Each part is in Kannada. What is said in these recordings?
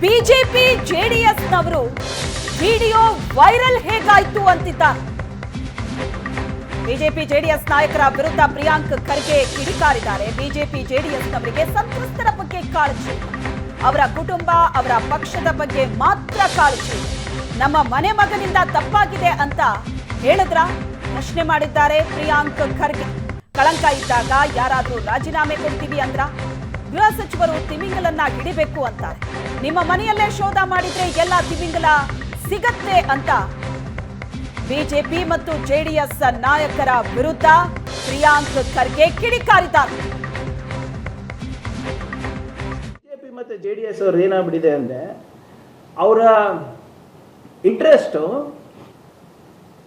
ಬಿಜೆಪಿ ಜೆಡಿಎಸ್ನವರು ವಿಡಿಯೋ ವೈರಲ್ ಹೇಗಾಯ್ತು ಅಂತಿದ್ದಾರೆ. ಬಿಜೆಪಿ ಜೆಡಿಎಸ್ ನಾಯಕರ ವಿರುದ್ಧ ಪ್ರಿಯಾಂಕ್ ಖರ್ಗೆ ಕಿಡಿಕಾರಿದ್ದಾರೆ. ಬಿಜೆಪಿ ಜೆಡಿಎಸ್ನವರಿಗೆ ಸಂತ್ರಸ್ತರ ಬಗ್ಗೆ ಕಾಳಜಿ, ಅವರ ಕುಟುಂಬ, ಅವರ ಪಕ್ಷದ ಬಗ್ಗೆ ಮಾತ್ರ ಕಾಳಜಿ. ನಮ್ಮ ಮನೆ ಮಗನಿಂದ ತಪ್ಪಾಗಿದೆ ಅಂತ ಹೇಳಿದ್ರ ಪ್ರಶ್ನೆ ಮಾಡಿದ್ದಾರೆ ಪ್ರಿಯಾಂಕ್ ಖರ್ಗೆ. ಕಳಂಕ ಇದ್ದಾಗ ಯಾರಾದ್ರೂ ರಾಜೀನಾಮೆ ಕೊಡ್ತೀವಿ ಅಂದ್ರ? ಗೃಹ ಸಚಿವರು ತಿಮಿಂಗಲನ್ನ ಹಿಡಿಬೇಕು ಅಂತಾರೆ. ನಿಮ್ಮ ಮನೆಯಲ್ಲೇ ಶೋಧ ಮಾಡಿದ್ರೆ ಎಲ್ಲ ತಿಮಿಂಗಲ ಸಿಗತ್ತೆ ಅಂತ ಬಿಜೆಪಿ ಮತ್ತು ಜೆಡಿಎಸ್ ನಾಯಕರ ವಿರುದ್ಧ ಪ್ರಿಯಾಂಕ್ ಖರ್ಗೆ ಕಿಡಿಕಾರಿದ್ದಾರೆ. ಬಿಜೆಪಿ ಮತ್ತು ಜೆಡಿಎಸ್ ಅವ್ರು ಏನಾಗ್ಬಿಟ್ಟಿದೆ ಅಂದ್ರೆ ಅವರ ಇಂಟ್ರೆಸ್ಟ್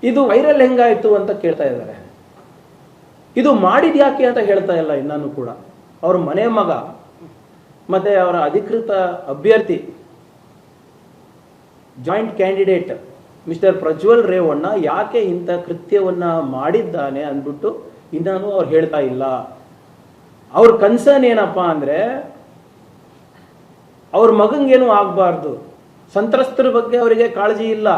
ಇದು ವೈರಲ್ ಹೆಂಗಾಯ್ತು ಅಂತ ಕೇಳ್ತಾ ಇದ್ದಾರೆ. ಇದು ಮಾಡಿದ ಯಾಕೆ ಅಂತ ಹೇಳ್ತಾ ಇಲ್ಲ. ಇನ್ನೂ ಕೂಡ ಅವ್ರ ಮನೆ ಮಗ ಮತ್ತೆ ಅವರ ಅಧಿಕೃತ ಅಭ್ಯರ್ಥಿ joint candidate mister Prajwal Revanna ಯಾಕೆ ಇಂಥ ಕೃತ್ಯವನ್ನ ಮಾಡಿದ್ದಾನೆ ಅಂದ್ಬಿಟ್ಟು ಇನ್ನೂ ಅವ್ರು ಹೇಳ್ತಾ ಇಲ್ಲ. ಅವ್ರ ಕನ್ಸರ್ನ್ ಏನಪ್ಪ ಅಂದ್ರೆ ಅವ್ರ ಮಗಂಗೇನು ಆಗಬಾರ್ದು, ಸಂತ್ರಸ್ತರ ಬಗ್ಗೆ ಅವರಿಗೆ ಕಾಳಜಿ ಇಲ್ಲ,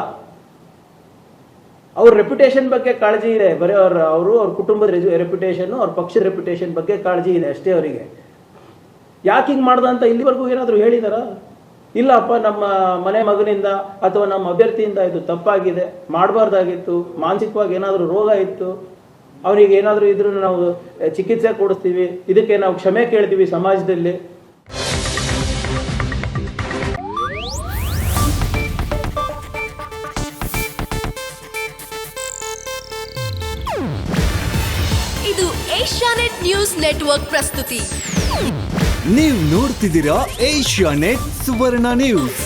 ಅವ್ರ ರೆಪ್ಯುಟೇಷನ್ ಬಗ್ಗೆ ಕಾಳಜಿ ಇದೆ. ಬರೀ ಅವ್ರ ಕುಟುಂಬದ ರೆಪ್ಯುಟೇಷನ್, ಅವ್ರ ಪಕ್ಷದ ರೆಪ್ಯುಟೇಷನ್ ಬಗ್ಗೆ ಕಾಳಜಿ ಇದೆ ಅಷ್ಟೇ ಅವರಿಗೆ. ಯಾಕೆ ಹಿಂಗೆ ಮಾಡ್ದ ಅಂತ ಇಲ್ಲಿವರೆಗೂ ಏನಾದರೂ ಹೇಳಿದಾರ? ಇಲ್ಲಪ್ಪ, ನಮ್ಮ ಮನೆ ಮಗನಿಂದ ಅಥವಾ ನಮ್ಮ ಅಭ್ಯರ್ಥಿಯಿಂದ ಇದು ತಪ್ಪಾಗಿದೆ, ಮಾಡಬಾರ್ದಾಗಿತ್ತು, ಮಾನಸಿಕವಾಗಿ ಏನಾದರೂ ರೋಗ ಇತ್ತು, ಅವನಿಗೆ ಏನಾದರೂ ಇದ್ರೂ ನಾವು ಚಿಕಿತ್ಸೆ ಕೊಡಿಸ್ತೀವಿ, ಇದಕ್ಕೆ ನಾವು ಕ್ಷಮೆ ಕೇಳ್ತೀವಿ ಸಮಾಜದಲ್ಲಿ. ಇದು ಏಷ್ಯಾನೆಟ್ ನ್ಯೂಸ್ ನೆಟ್ವರ್ಕ್ ಪ್ರಸ್ತುತಿ. ನೀವು ನೋಡ್ತಿದ್ದೀರಾ ಏಷ್ಯಾನೆಟ್ ಸುವರ್ಣ ನ್ಯೂಸ್.